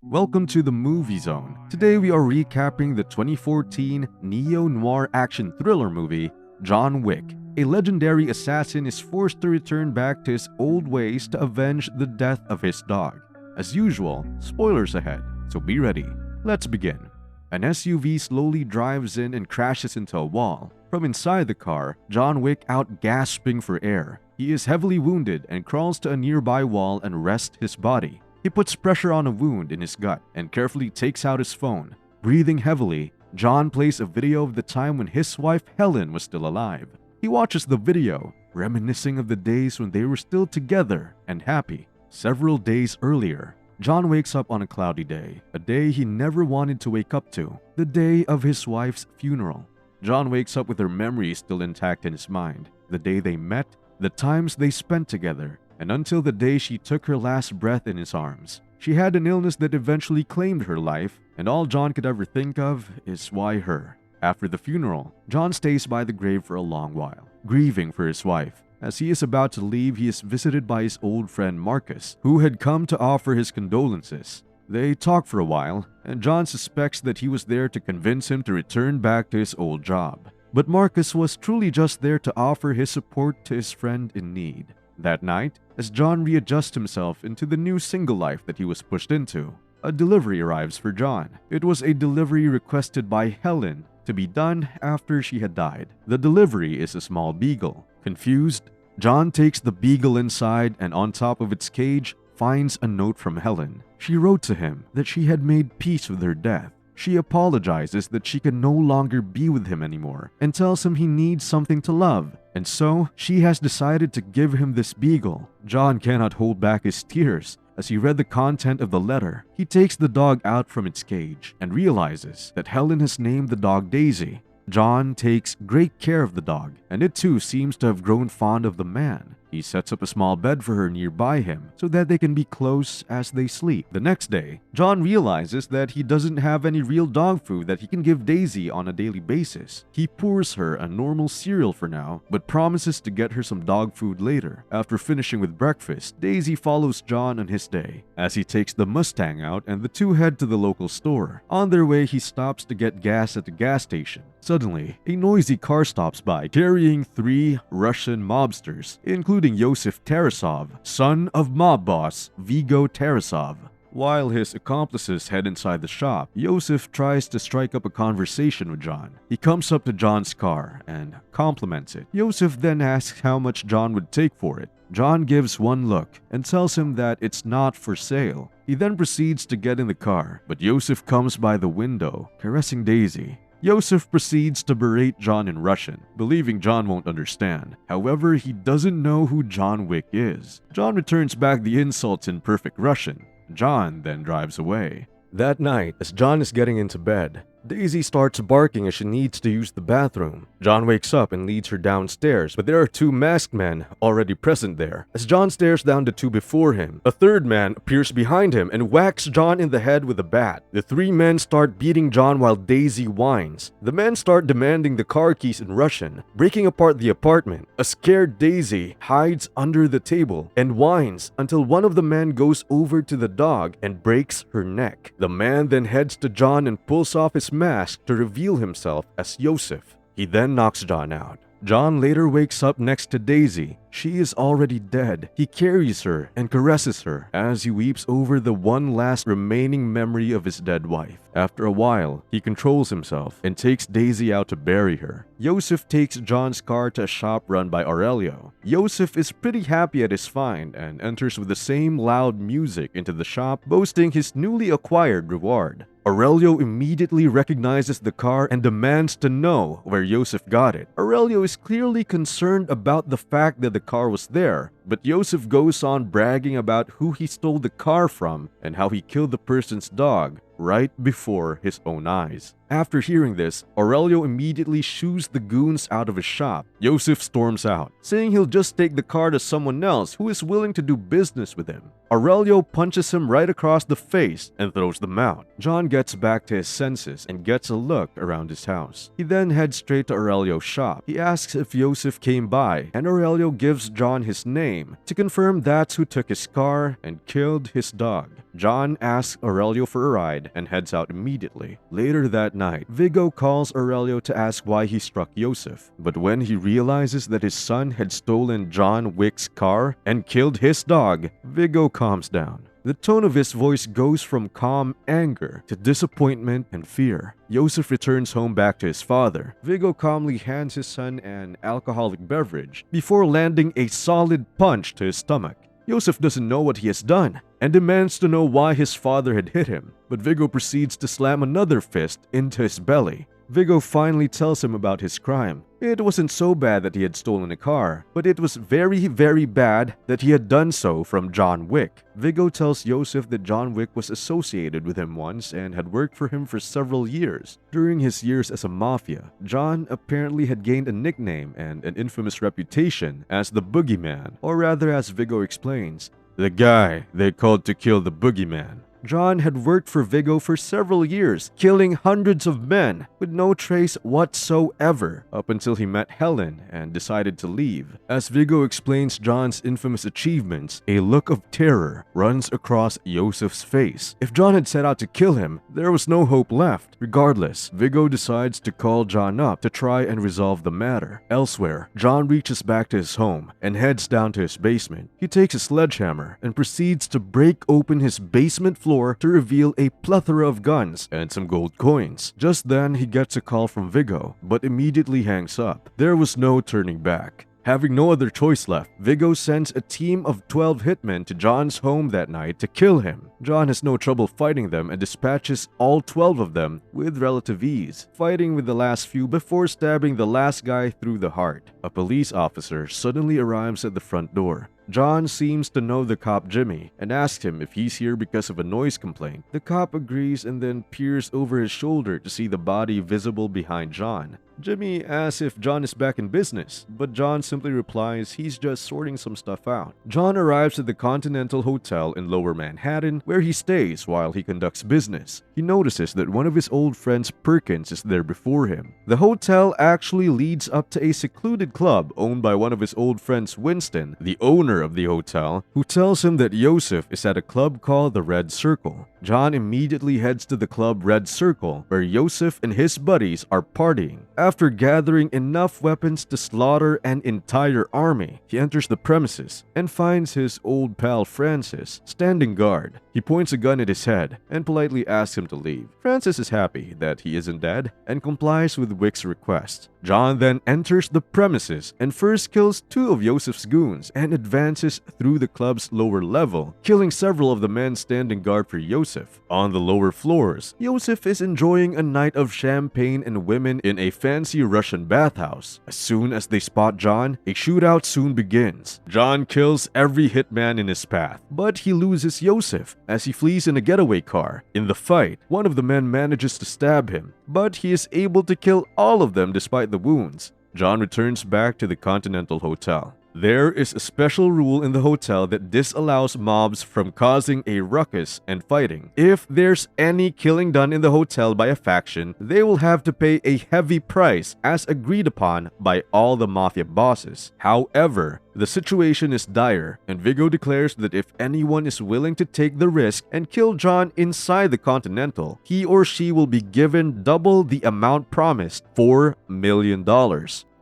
Welcome to the Movie Zone. Today we are recapping the 2014 neo-noir action thriller movie, John Wick. A legendary assassin is forced to return back to his old ways to avenge the death of his dog. As usual, spoilers ahead, so be ready. Let's begin. An SUV slowly drives in and crashes into a wall. From inside the car, John Wick out gasping for air. He is heavily wounded and crawls to a nearby wall and rests his body. He puts pressure on a wound in his gut and carefully takes out his phone. Breathing heavily, John plays a video of the time when his wife Helen was still alive. He watches the video, reminiscing of the days when they were still together and happy. Several days earlier, John wakes up on a cloudy day, a day he never wanted to wake up to, the day of his wife's funeral. John wakes up with her memories still intact in his mind, the day they met, the times they spent together, and until the day she took her last breath in his arms. She had an illness that eventually claimed her life, and all John could ever think of is why her. After the funeral, John stays by the grave for a long while, grieving for his wife. As he is about to leave, he is visited by his old friend Marcus, who had come to offer his condolences. They talk for a while, and John suspects that he was there to convince him to return back to his old job. But Marcus was truly just there to offer his support to his friend in need. That night, as John readjusts himself into the new single life that he was pushed into, a delivery arrives for John. It was a delivery requested by Helen to be done after she had died. The delivery is a small beagle. Confused, John takes the beagle inside and on top of its cage finds a note from Helen. She wrote to him that she had made peace with her death. She apologizes that she can no longer be with him anymore and tells him he needs something to love. And so, she has decided to give him this beagle. John cannot hold back his tears as he read the content of the letter. He takes the dog out from its cage and realizes that Helen has named the dog Daisy. John takes great care of the dog, and it too seems to have grown fond of the man. He sets up a small bed for her nearby him so that they can be close as they sleep. The next day, John realizes that he doesn't have any real dog food that he can give Daisy on a daily basis. He pours her a normal cereal for now, but promises to get her some dog food later. After finishing with breakfast, Daisy follows John on his day as he takes the Mustang out and the two head to the local store. On their way, he stops to get gas at the gas station. Suddenly, a noisy car stops by carrying 3 Russian mobsters, including Yosef Tarasov, son of mob boss Vigo Tarasov. While his accomplices head inside the shop, Yosef tries to strike up a conversation with John. He comes up to John's car and compliments it. Yosef then asks how much John would take for it. John gives one look and tells him that it's not for sale. He then proceeds to get in the car, but Yosef comes by the window, caressing Daisy. Yosef proceeds to berate John in Russian, believing John won't understand. However, he doesn't know who John Wick is. John returns back the insults in perfect Russian. John then drives away. That night, as John is getting into bed, Daisy starts barking as she needs to use the bathroom. John wakes up and leads her downstairs, but there are 2 masked men already present there. As John stares down the 2 before him, a 3rd man appears behind him and whacks John in the head with a bat. The 3 men start beating John while Daisy whines. The men start demanding the car keys in Russian, breaking apart the apartment. A scared Daisy hides under the table and whines until one of the men goes over to the dog and breaks her neck. The man then heads to John and pulls off his mask to reveal himself as Yosef. He then knocks John out. John later wakes up next to Daisy. She is already dead. He carries her and caresses her as he weeps over the one last remaining memory of his dead wife. After a while, he controls himself and takes Daisy out to bury her. Yosef takes John's car to a shop run by Aurelio. Yosef is pretty happy at his find and enters with the same loud music into the shop, boasting his newly acquired reward. Aurelio immediately recognizes the car and demands to know where Yosef got it. Aurelio is clearly concerned about the fact that the car was there, but Yosef goes on bragging about who he stole the car from and how he killed the person's dog. right before his own eyes. After hearing this, Aurelio immediately shoos the goons out of his shop. Joseph storms out, saying he'll just take the car to someone else who is willing to do business with him. Aurelio punches him right across the face and throws them out. John gets back to his senses and gets a look around his house. He then heads straight to Aurelio's shop. He asks if Joseph came by, and Aurelio gives John his name to confirm that's who took his car and killed his dog. John asks Aurelio for a ride and heads out immediately. Later that night, Vigo calls Aurelio to ask why he struck Joseph. But when he realizes that his son had stolen John Wick's car and killed his dog, Vigo calms down. The tone of his voice goes from calm anger to disappointment and fear. Joseph returns home back to his father. Vigo calmly hands his son an alcoholic beverage before landing a solid punch to his stomach. Joseph doesn't know what he has done and demands to know why his father had hit him, but Vigo proceeds to slam another fist into his belly. Vigo finally tells him about his crime. It wasn't so bad that he had stolen a car, but it was very, very bad that he had done so from John Wick. Vigo tells Joseph that John Wick was associated with him once and had worked for him for several years. During his years as a mafia, John apparently had gained a nickname and an infamous reputation as the Boogeyman, or rather, as Vigo explains, the guy they called to kill the Boogeyman. John had worked for Vigo for several years, killing hundreds of men with no trace whatsoever up until he met Helen and decided to leave. As Vigo explains John's infamous achievements, a look of terror runs across Joseph's face. If John had set out to kill him, there was no hope left. Regardless, Vigo decides to call John up to try and resolve the matter. Elsewhere, John reaches back to his home and heads down to his basement. He takes a sledgehammer and proceeds to break open his basement floor to reveal a plethora of guns and some gold coins. Just then, he gets a call from Vigo, but immediately hangs up. There was no turning back. Having no other choice left, Vigo sends a team of 12 hitmen to John's home that night to kill him. John has no trouble fighting them and dispatches all 12 of them with relative ease, fighting with the last few before stabbing the last guy through the heart. A police officer suddenly arrives at the front door. John seems to know the cop Jimmy and asks him if he's here because of a noise complaint. The cop agrees and then peers over his shoulder to see the body visible behind John. Jimmy asks if John is back in business, but John simply replies he's just sorting some stuff out. John arrives at the Continental Hotel in Lower Manhattan, where he stays while he conducts business. He notices that one of his old friends, Perkins, is there before him. The hotel actually leads up to a secluded club owned by one of his old friends, Winston, the owner of the hotel, who tells him that Joseph is at a club called the Red Circle. John immediately heads to the club Red Circle, where Joseph and his buddies are partying. After gathering enough weapons to slaughter an entire army, he enters the premises and finds his old pal Francis standing guard. He points a gun at his head and politely asks him to leave. Francis is happy that he isn't dead and complies with Wick's request. John then enters the premises and first kills 2 of Joseph's goons and advances through the club's lower level, killing several of the men standing guard for Joseph. On the lower floors, Joseph is enjoying a night of champagne and women in a fancy Russian bathhouse. As soon as they spot John, a shootout soon begins. John kills every hitman in his path, but he loses Joseph as he flees in a getaway car. In the fight, one of the men manages to stab him, but he is able to kill all of them despite the wounds. John returns back to the Continental Hotel. There is a special rule in the hotel that disallows mobs from causing a ruckus and fighting. If there's any killing done in the hotel by a faction, they will have to pay a heavy price as agreed upon by all the mafia bosses. However, the situation is dire, and Vigo declares that if anyone is willing to take the risk and kill John inside the Continental, he or she will be given double the amount promised, $4 million.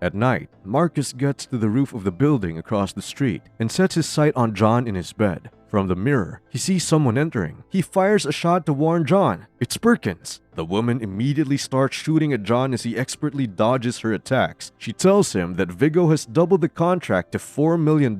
At night, Marcus gets to the roof of the building across the street and sets his sight on John in his bed. From the mirror, he sees someone entering. He fires a shot to warn John. It's Perkins. The woman immediately starts shooting at John as he expertly dodges her attacks. She tells him that Vigo has doubled the contract to $4 million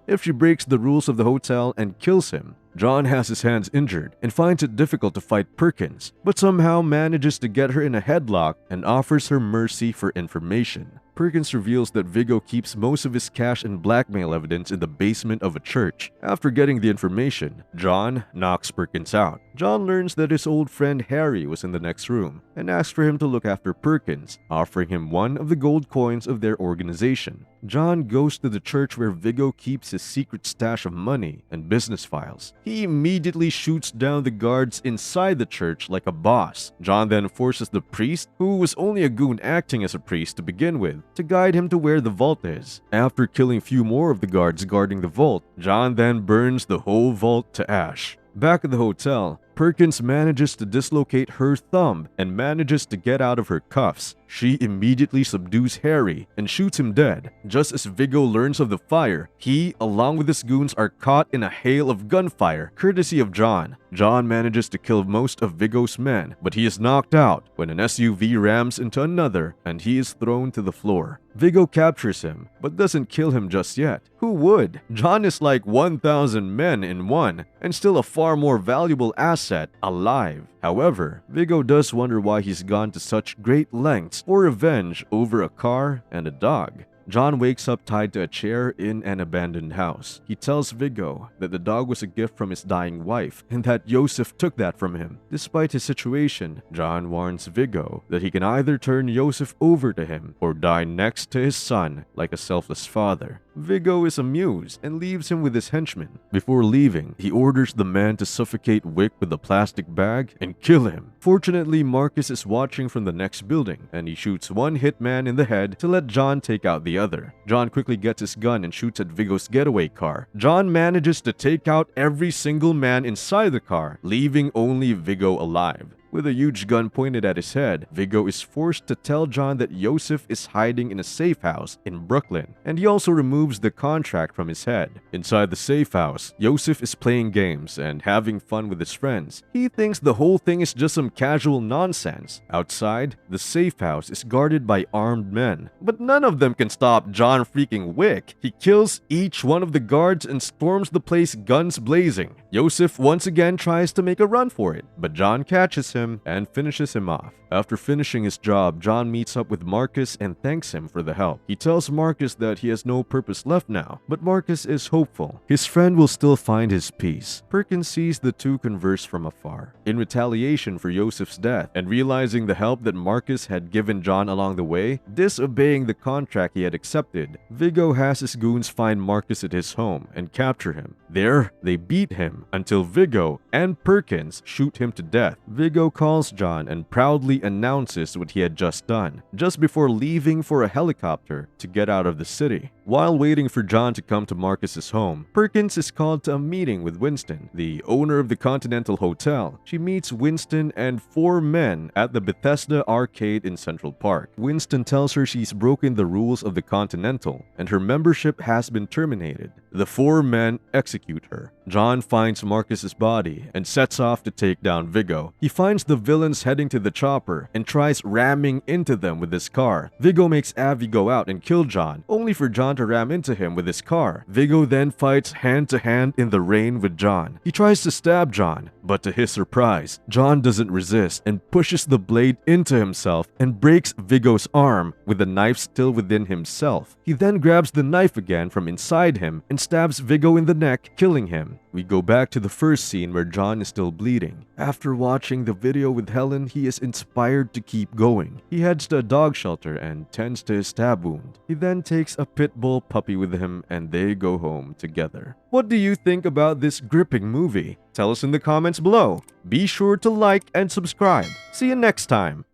if she breaks the rules of the hotel and kills him. John has his hands injured and finds it difficult to fight Perkins, but somehow manages to get her in a headlock and offers her mercy for information. Perkins reveals that Viggo keeps most of his cash and blackmail evidence in the basement of a church. After getting the information, John knocks Perkins out. John learns that his old friend Harry was in the next room and asks for him to look after Perkins, offering him one of the gold coins of their organization. John goes to the church where Viggo keeps his secret stash of money and business files. He immediately shoots down the guards inside the church like a boss. John then forces the priest, who was only a goon acting as a priest to begin with, to guide him to where the vault is. After killing few more of the guards guarding the vault, John then burns the whole vault to ash. Back at the hotel, Perkins manages to dislocate her thumb and manages to get out of her cuffs. She immediately subdues Harry and shoots him dead. Just as Viggo learns of the fire, he, along with his goons, are caught in a hail of gunfire, courtesy of John. John manages to kill most of Viggo's men, but he is knocked out when an SUV rams into another and he is thrown to the floor. Viggo captures him, but doesn't kill him just yet. Who would? John is like 1,000 men in one, and still a far more valuable asset, alive. However, Viggo does wonder why he's gone to such great lengths for revenge over a car and a dog. John wakes up tied to a chair in an abandoned house. He tells Viggo that the dog was a gift from his dying wife and that Joseph took that from him. Despite his situation, John warns Viggo that he can either turn Joseph over to him or die next to his son like a selfless father. Viggo is amused and leaves him with his henchmen. Before leaving, he orders the man to suffocate Wick with a plastic bag and kill him. Fortunately, Marcus is watching from the next building and he shoots one hitman in the head to let John take out the other. John quickly gets his gun and shoots at Viggo's getaway car. John manages to take out every single man inside the car, leaving only Viggo alive. With a huge gun pointed at his head, Viggo is forced to tell John that Joseph is hiding in a safe house in Brooklyn, and he also removes the contract from his head. Inside the safe house, Joseph is playing games and having fun with his friends. He thinks the whole thing is just some casual nonsense. Outside, the safe house is guarded by armed men, but none of them can stop John freaking Wick. He kills each one of the guards and storms the place guns blazing. Joseph once again tries to make a run for it, but John catches him and finishes him off. After finishing his job, John meets up with Marcus and thanks him for the help. He tells Marcus that he has no purpose left now, but Marcus is hopeful. His friend will still find his peace. Perkins sees the two converse from afar. In retaliation for Joseph's death and realizing the help that Marcus had given John along the way, disobeying the contract he had accepted, Viggo has his goons find Marcus at his home and capture him. There, they beat him until Viggo and Perkins shoot him to death. Viggo calls John and proudly announces what he had just done, just before leaving for a helicopter to get out of the city. While waiting for John to come to Marcus's home, Perkins is called to a meeting with Winston, the owner of the Continental Hotel. She meets Winston and 4 men at the Bethesda Arcade in Central Park. Winston tells her she's broken the rules of the Continental and her membership has been terminated. The 4 men execute her. John finds Marcus's body and sets off to take down Viggo. He finds the villains heading to the chopper and tries ramming into them with his car. Viggo makes Avi go out and kill John, only for John to ram into him with his car. Viggo then fights hand-to-hand in the rain with John. He tries to stab John, but to his surprise, John doesn't resist and pushes the blade into himself and breaks Viggo's arm with the knife still within himself. He then grabs the knife again from inside him and stabs Viggo in the neck, killing him. We go back to the first scene where John is still bleeding. After watching the video with Helen, he is inspired to keep going. He heads to a dog shelter and tends to his stab wound. He then takes a pit bull puppy with him and they go home together. What do you think about this gripping movie? Tell us in the comments below. Be sure to like and subscribe. See you next time.